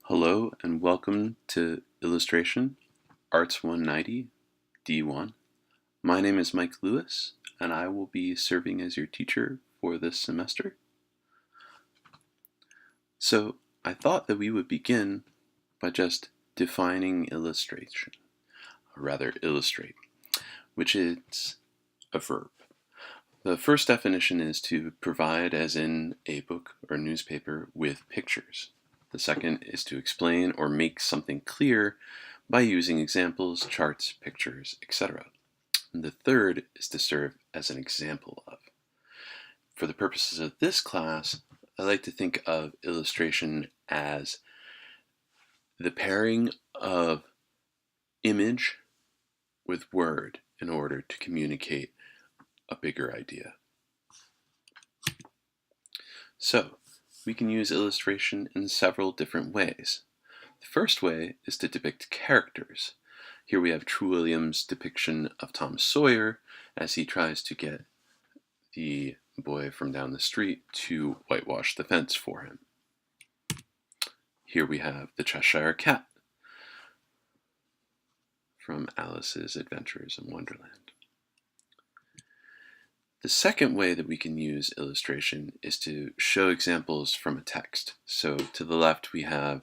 Hello and welcome to Illustration Arts 190 D1. My name is Mike Lewis and I will be serving as your teacher for this semester. So I thought that we would begin by just defining illustration, or rather illustrate, which is a verb. The first definition is to provide, as in a book or newspaper, with pictures. The second is to explain or make something clear by using examples, charts, pictures, etc. And the third is to serve as an example of. For the purposes of this class, I like to think of illustration as the pairing of image with word in order to communicate a bigger idea. So, we can use illustration in several different ways. The first way is to depict characters. Here we have True Williams' depiction of Tom Sawyer as he tries to get the boy from down the street to whitewash the fence for him. Here we have the Cheshire Cat from Alice's Adventures in Wonderland. The second way that we can use illustration is to show examples from a text. So to the left we have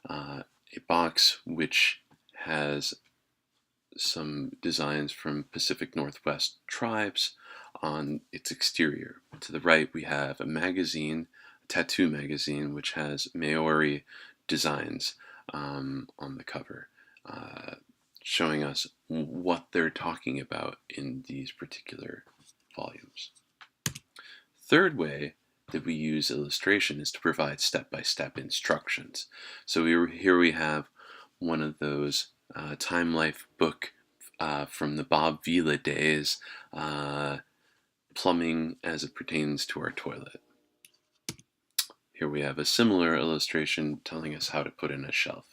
a box which has some designs from Pacific Northwest tribes on its exterior. To the right we have a magazine, a tattoo magazine, which has Maori designs on the cover, showing us what they're talking about in these particular volumes. Third way that we use illustration is to provide step-by-step instructions. So here we have one of those Time Life book from the Bob Vila days, plumbing as it pertains to our toilet. Here we have a similar illustration telling us how to put in a shelf.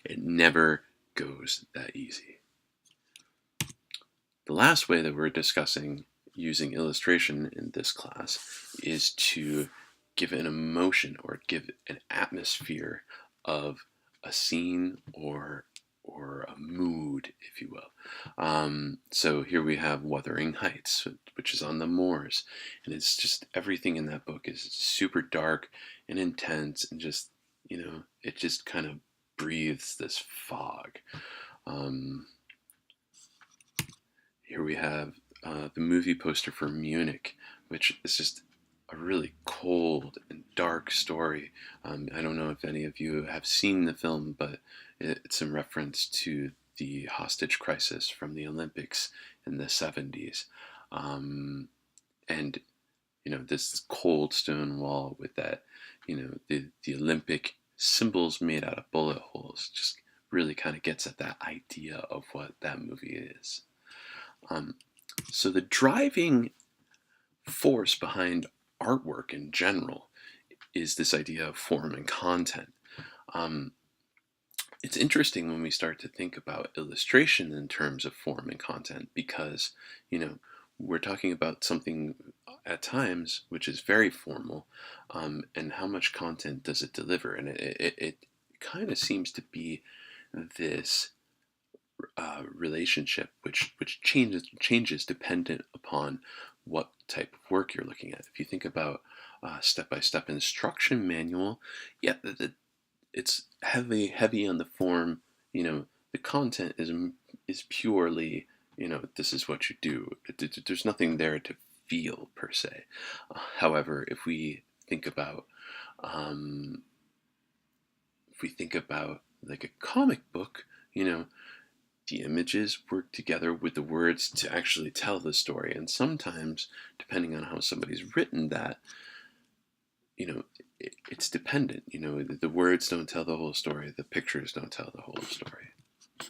It never goes that easy. The last way that we're discussing using illustration in this class is to give an emotion or give an atmosphere of a scene or a mood, if you will. So here we have Wuthering Heights, which is on the moors, and it's just everything in that book is super dark and intense, and just it just kind of breathes this fog. Here we have the movie poster for Munich, which is just a really cold and dark story. I don't know if any of you have seen the film, but it's in reference to the hostage crisis from the Olympics in the 70s. And this cold stone wall with that, the Olympic symbols made out of bullet holes just really kind of gets at that idea of what that movie is. So the driving force behind artwork in general is this idea of form and content. It's interesting when we start to think about illustration in terms of form and content, because we're talking about something at times which is very formal, and how much content does it deliver, and it kind of seems to be this relationship which changes dependent upon what type of work you're looking at. If you think about step-by-step instruction manual, yeah, it's heavy on the form. The content is purely, this is what you do. There's nothing there to feel per se. However, if we think about like a comic book, the images work together with the words to actually tell the story. And sometimes, depending on how somebody's written that, it's dependent. The words don't tell the whole story. The pictures don't tell the whole story.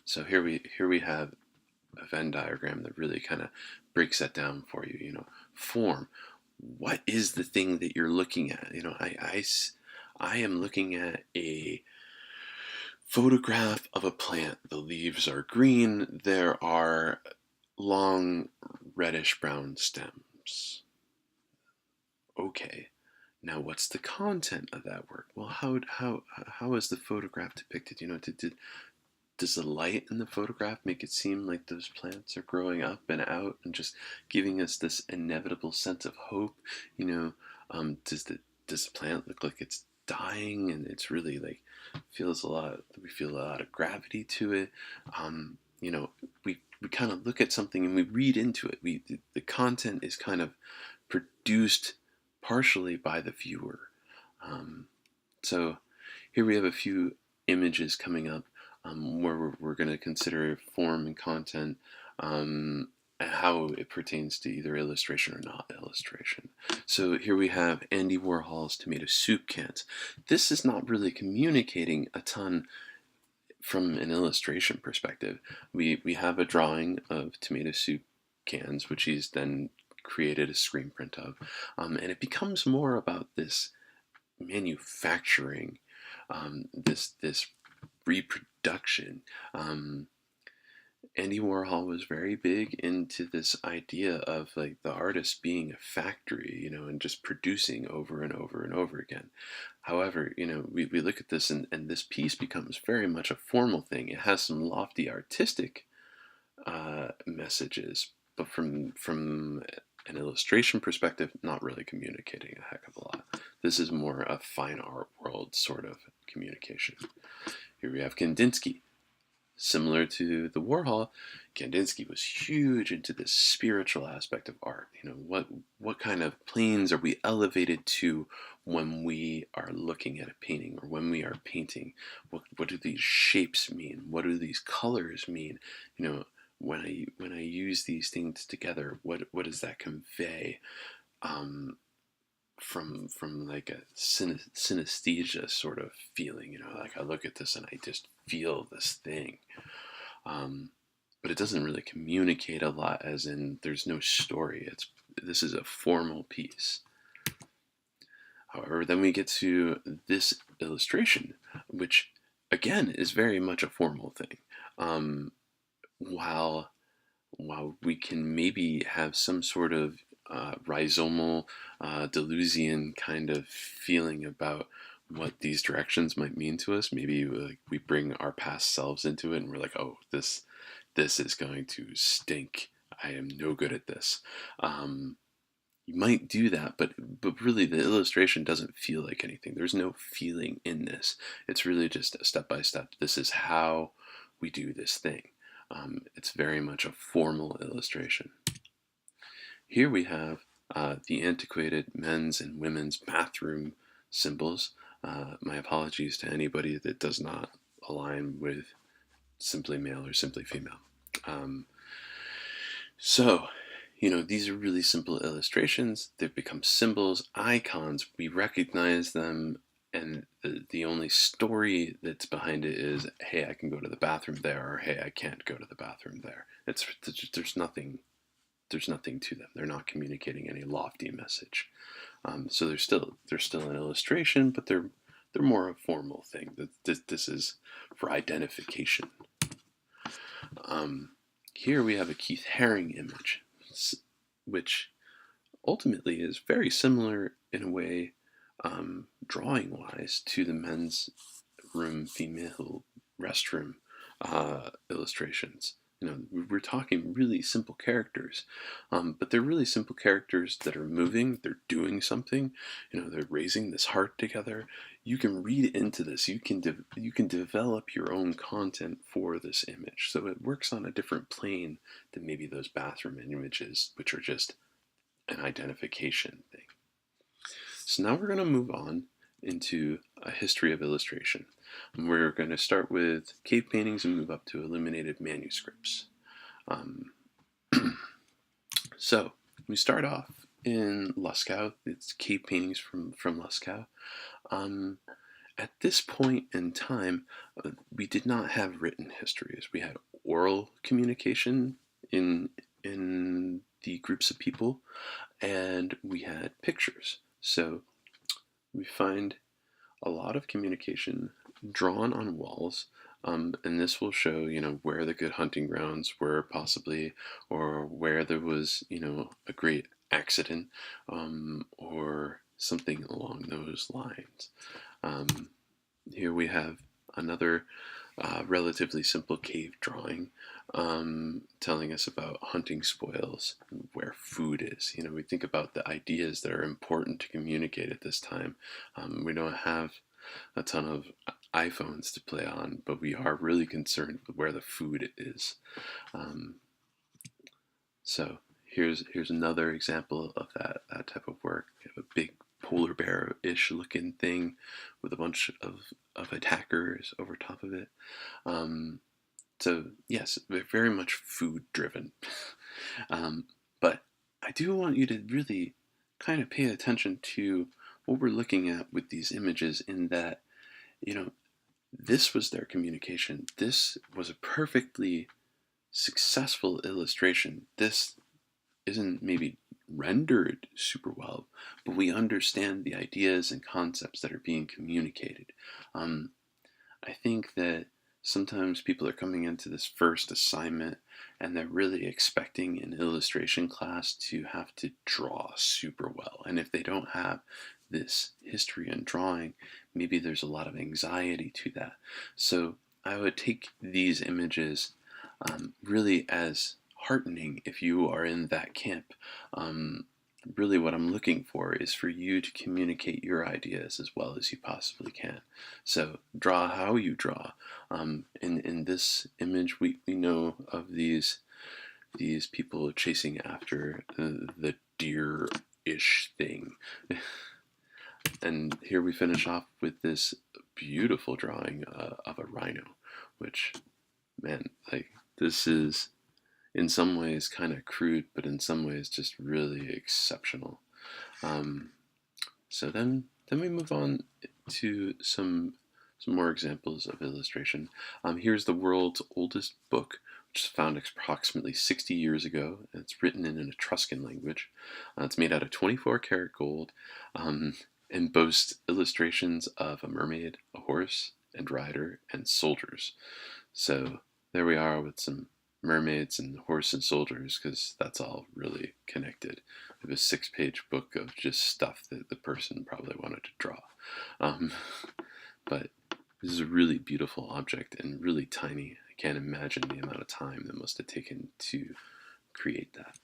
So here we have a Venn diagram that really kind of breaks that down for you. Form. What is the thing that you're looking at? I am looking at a photograph of a plant. The leaves are green. There are long reddish brown stems. Okay, Now, what's the content of that work? Well, how is the photograph depicted? Does the light in the photograph make it seem like those plants are growing up and out and just giving us this inevitable sense of hope? You know, does the plant look like it's dying and it's really like feels a lot? We feel a lot of gravity to it. You know, we kind of look at something and we read into it. The content is kind of produced partially by the viewer. Um, so here we have a few images coming up where we're going to consider form and content, and how it pertains to either illustration or not illustration. So here we have Andy Warhol's tomato soup cans. This is not really communicating a ton from an illustration perspective. We have a drawing of tomato soup cans, which he's then created a screen print of, and it becomes more about this manufacturing, this reproduction. Andy Warhol was very big into this idea of like the artist being a factory, and just producing over and over and over again. However, we look at this and this piece becomes very much a formal thing. It has some lofty artistic messages, but from an illustration perspective, not really communicating a heck of a lot. This is more a fine art world sort of communication. Here we have Kandinsky. Similar to the Warhol, Kandinsky was huge into the spiritual aspect of art. What kind of planes are we elevated to when we are looking at a painting or when we are painting? What do these shapes mean? What do these colors mean? When I use these things together, what does that convey? From like a synesthesia sort of feeling, like I look at this and I just feel this thing. But it doesn't really communicate a lot, as in there's no story. This is a formal piece. However, then we get to this illustration, which again is very much a formal thing. While we can maybe have some sort of rhizomal, Deleuzian kind of feeling about what these directions might mean to us. Maybe we bring our past selves into it and we're like, oh, this is going to stink. I am no good at this. You might do that, but really the illustration doesn't feel like anything. There's no feeling in this. It's really just a step by step. This is how we do this thing. It's very much a formal illustration. Here we have the antiquated men's and women's bathroom symbols. My apologies to anybody that does not align with simply male or simply female. So, these are really simple illustrations. They've become symbols, icons. We recognize them, and the only story that's behind it is, hey, I can go to the bathroom there, or hey, I can't go to the bathroom there. There's nothing to them. They're not communicating any lofty message. So they're still an illustration, but they're more a formal thing. This is for identification. Here we have a Keith Haring image, which ultimately is very similar in a way, drawing-wise, to the men's room, female restroom illustrations. We're talking really simple characters, but they're really simple characters that are moving, they're doing something, they're raising this heart together. You can read into this, you can develop your own content for this image. So it works on a different plane than maybe those bathroom images, which are just an identification thing. So now we're going to move on into a history of illustration. We're going to start with cave paintings and move up to illuminated manuscripts. So we start off in Luscau. It's cave paintings from Luscau. At this point in time, we did not have written histories. We had oral communication in the groups of people, and we had pictures. So we find a lot of communication drawn on walls, and this will show, where the good hunting grounds were possibly, or where there was, a great accident, or something along those lines. Here we have another relatively simple cave drawing telling us about hunting spoils and where food is. We think about the ideas that are important to communicate at this time. We don't have a ton of iPhones to play on, but we are really concerned with where the food is. So here's another example of that type of work. You have a big polar bear-ish looking thing with a bunch of attackers over top of it. So yes, very much food driven. But I do want you to really kind of pay attention to what we're looking at with these images, in that, this was their communication. This was a perfectly successful illustration. This isn't maybe rendered super well, but we understand the ideas and concepts that are being communicated. I think that sometimes people are coming into this first assignment and they're really expecting an illustration class to have to draw super well. And if they don't have this history in drawing, maybe there's a lot of anxiety to that. So I would take these images really as heartening if you are in that camp. Really what I'm looking for is for you to communicate your ideas as well as you possibly can. So draw how you draw. In this image, we know of these people chasing after the deer-ish thing. And here we finish off with this beautiful drawing of a rhino, which, man, this is in some ways kind of crude, but in some ways just really exceptional. So then we move on to some more examples of illustration. Here's the world's oldest book, which was found approximately 60 years ago. And it's written in an Etruscan language. It's made out of 24 karat gold, and boasts illustrations of a mermaid, a horse and rider, and soldiers. So there we are with some mermaids and horse and soldiers, because that's all really connected. We have a 6-page book of just stuff that the person probably wanted to draw. But this is a really beautiful object and really tiny. I can't imagine the amount of time that must have taken to create that.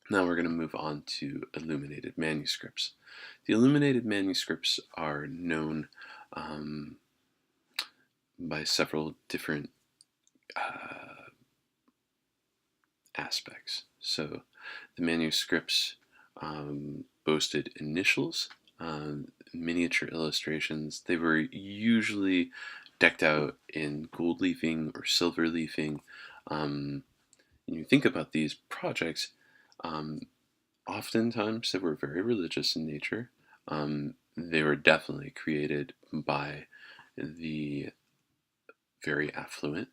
Now we're going to move on to illuminated manuscripts. The illuminated manuscripts are known by several different aspects. So the manuscripts boasted initials, miniature illustrations. They were usually decked out in gold leafing or silver leafing. When you think about these projects, oftentimes they were very religious in nature. They were definitely created by the very affluent.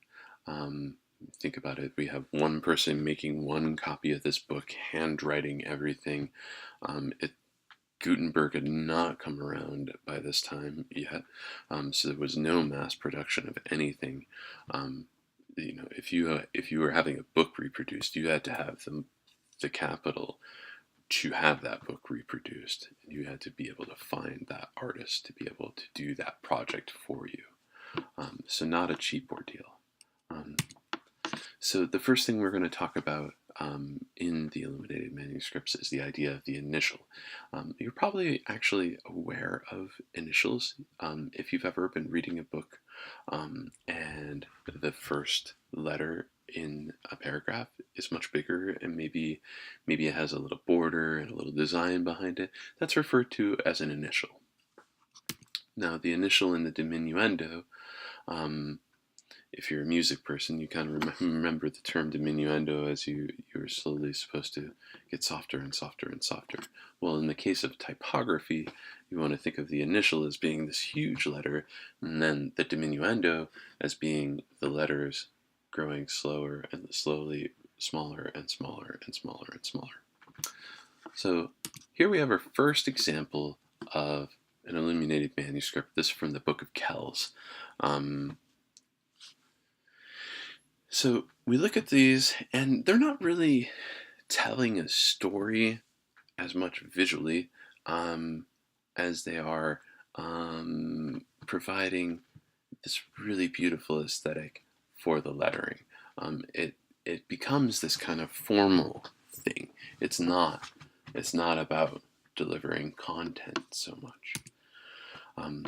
Think about it. We have one person making one copy of this book, handwriting everything. Gutenberg had not come around by this time yet, so there was no mass production of anything. If you were having a book reproduced, you had to have the capital to have that book reproduced. You had to be able to find that artist to be able to do that project for you. So not a cheap ordeal. So the first thing we're going to talk about in the illuminated manuscripts is the idea of the initial. You're probably actually aware of initials if you've ever been reading a book and the first letter in a paragraph is much bigger, and maybe it has a little border and a little design behind it. That's referred to as an initial. Now the initial in the diminuendo, if you're a music person, you kind of remember the term diminuendo as you were slowly supposed to get softer and softer and softer. Well, in the case of typography, you want to think of the initial as being this huge letter, and then the diminuendo as being the letters growing slower and slowly smaller and smaller and smaller and smaller. So here we have our first example of an illuminated manuscript. This is from the Book of Kells. So we look at these, and they're not really telling a story as much visually. as they are providing this really beautiful aesthetic for the lettering. It becomes this kind of formal thing. It's not about delivering content so much.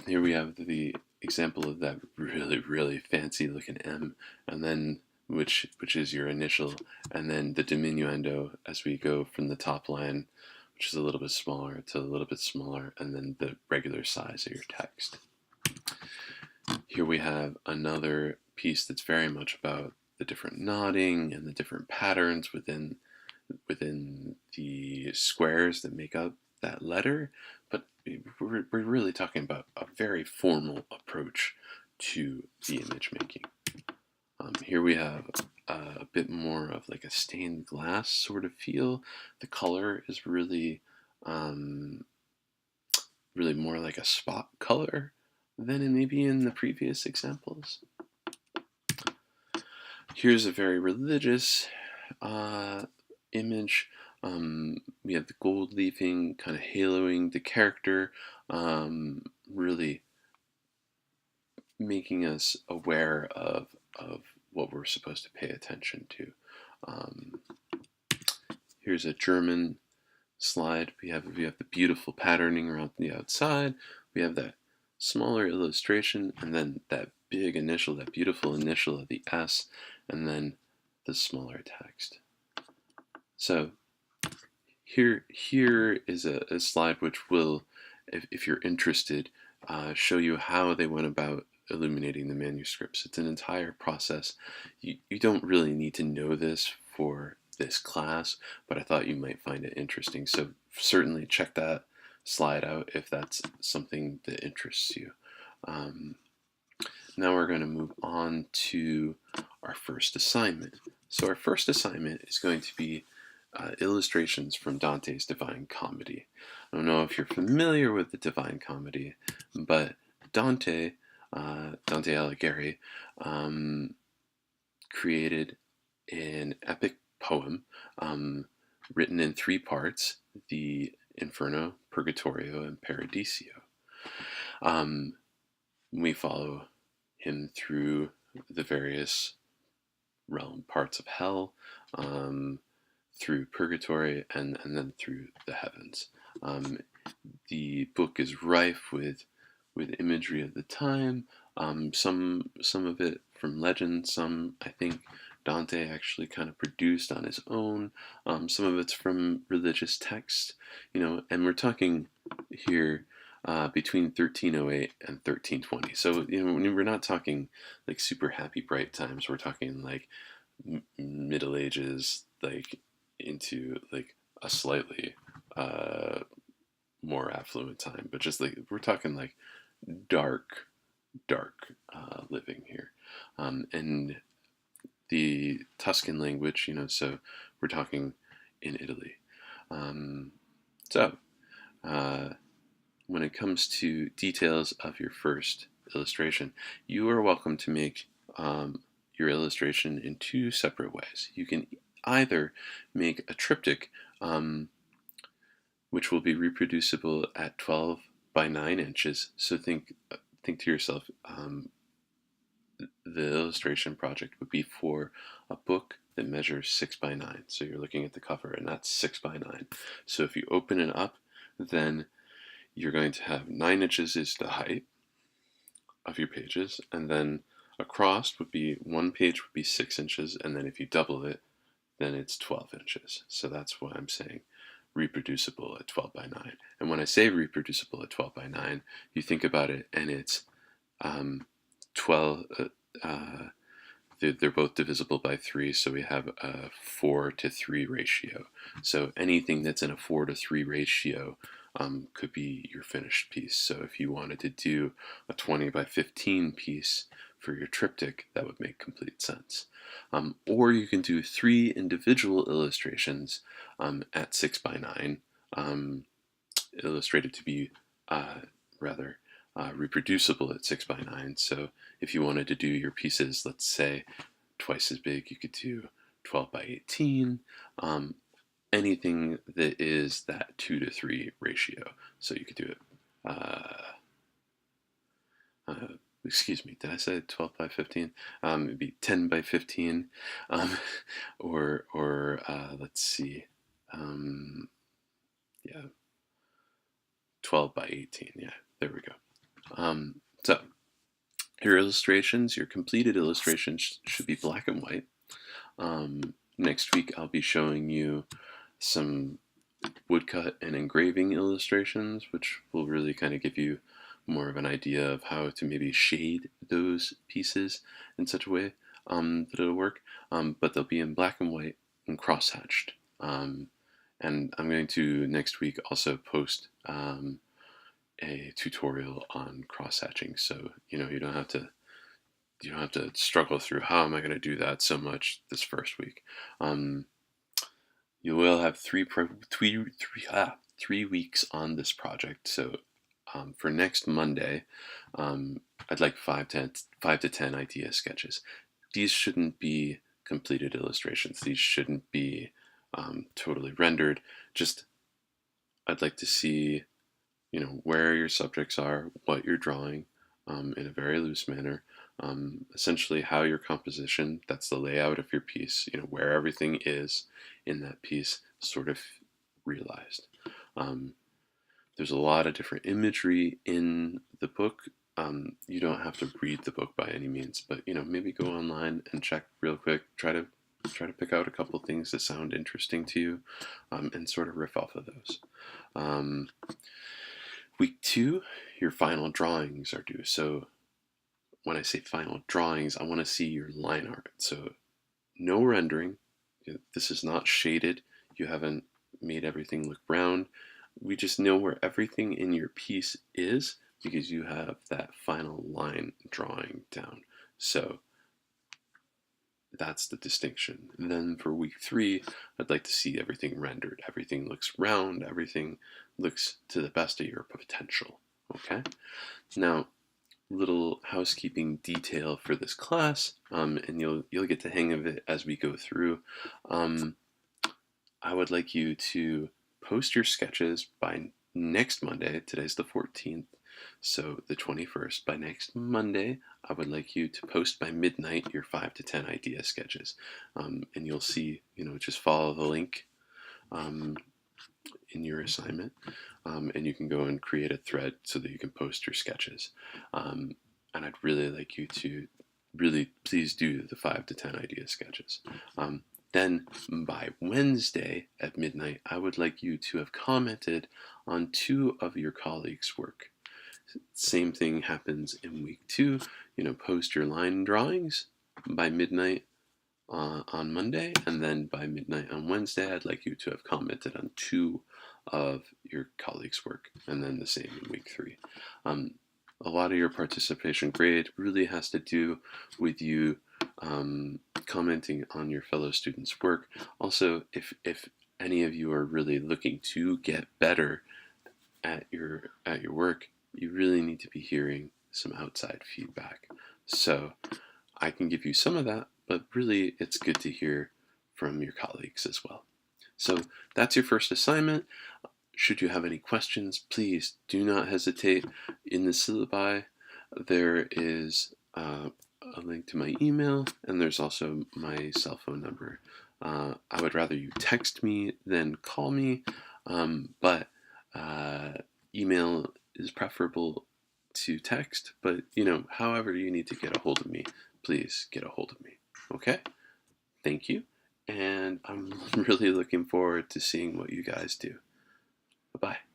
Here we have the example of that really fancy looking M, and then which is your initial, and then the diminuendo as we go from the top line, which is a little bit smaller, to a little bit smaller, and then the regular size of your text. Here we have another piece that's very much about the different nodding and the different patterns within the squares that make up that letter, but we're really talking about a very formal approach to the image making. Here we have a bit more of like a stained glass sort of feel. The color is really more like a spot color than maybe in the previous examples. Here's a very religious image. We have the gold leafing kind of haloing the character, really making us aware of what we're supposed to pay attention to. Here's a German slide. We have the beautiful patterning around the outside. We have that smaller illustration, and then that big initial, that beautiful initial of the S, and then the smaller text. So here is a slide which will, if you're interested, show you how they went about illuminating the manuscripts. It's an entire process. You don't really need to know this for this class, but I thought you might find it interesting. So certainly check that slide out if that's something that interests you. Now we're going to move on to our first assignment. So our first assignment is going to be illustrations from Dante's Divine Comedy. I don't know if you're familiar with the Divine Comedy, but Dante Alighieri, created an epic poem written in 3 parts: the Inferno, Purgatorio, and Paradiso. We follow him through the various parts of hell, through purgatory, and then through the heavens. The book is rife with imagery of the time, some of it from legend, some I think Dante actually kind of produced on his own, some of it's from religious texts, and we're talking here between 1308 and 1320. So we're not talking like super happy bright times. We're talking like Middle Ages, like into like a slightly more affluent time, but just like we're talking like dark living here, and the Tuscan language, so we're talking in Italy. So when it comes to details of your first illustration, you are welcome to make your illustration in 2 separate ways. You can either make a triptych, which will be reproducible at 12 by 9 inches. So think to yourself, the illustration project would be for a book that measures 6 by 9. So you're looking at the cover, and that's 6 by 9. So if you open it up, then you're going to have 9 inches is the height of your pages, and then across would be, one page would be 6 inches, and then if you double it, then it's 12 inches. So that's why I'm saying reproducible at 12 by 9. And when I say reproducible at 12 by 9, you think about it, and it's 12, they're both divisible by 3, so we have a 4:3 ratio. So anything that's in a 4:3 ratio could be your finished piece. So if you wanted to do a 20 by 15 piece for your triptych, that would make complete sense. Or you can do 3 individual illustrations at 6 by 9, illustrated to be reproducible at 6 by 9. So if you wanted to do your pieces, let's say, twice as big, you could do 12 by 18, anything that is that 2 to 3 ratio. So you could do it, excuse me, did I say 12 by 15? It'd be 10 by 15, um, or let's see, yeah, 12 by 18. Yeah, there we go. So your illustrations, your completed illustrations should be black and white. Next week I'll be showing you some woodcut and engraving illustrations, which will really kind of give you more of an idea of how to maybe shade those pieces in such a way that it'll work. But they'll be in black and white and crosshatched. And I'm going to next week also post a tutorial on crosshatching, so you don't have to struggle through how am I going to do that so much this first week. You will have 3 weeks on this project. So for next Monday, I'd like 5 to 10 idea sketches. These shouldn't be completed illustrations. These shouldn't be totally rendered. Just I'd like to see, where your subjects are, what you're drawing, in a very loose manner. Essentially how your composition, that's the layout of your piece, where everything is in that piece, sort of realized. There's a lot of different imagery in the book. You don't have to read the book by any means, but maybe go online and check real quick. Try to pick out a couple things that sound interesting to you, and sort of riff off of those. Week 2, your final drawings are due. So when I say final drawings, I want to see your line art. So no rendering. This is not shaded. You haven't made everything look brown. We just know where everything in your piece is because you have that final line drawing down. So that's the distinction. And then for week 3, I'd like to see everything rendered. Everything looks round. Everything looks to the best of your potential. Okay? Now, little housekeeping detail for this class, and you'll get the hang of it as we go through. I would like you to post your sketches by next Monday. Today's the 14th, so the 21st. By next Monday, I would like you to post by midnight your 5 to 10 idea sketches, and you'll see, just follow the link in your assignment, and you can go and create a thread so that you can post your sketches. And I'd really like you to really please do the 5 to 10 idea sketches. Then by Wednesday at midnight, I would like you to have commented on 2 of your colleagues' work. Same thing happens in week 2. Post your line drawings by midnight on Monday, and then by midnight on Wednesday, I'd like you to have commented on 2 of your colleagues' work, and then the same in week 3. A lot of your participation grade really has to do with you commenting on your fellow students' work. Also, if any of you are really looking to get better at your work, you really need to be hearing some outside feedback. So I can give you some of that, but really it's good to hear from your colleagues as well. So that's your first assignment. Should you have any questions, please do not hesitate. In the syllabi, there is a link to my email, and there's also my cell phone number. I would rather you text me than call me, but email is preferable to text. But, however you need to get a hold of me, please get a hold of me. Okay? Thank you, and I'm really looking forward to seeing what you guys do. Bye-bye.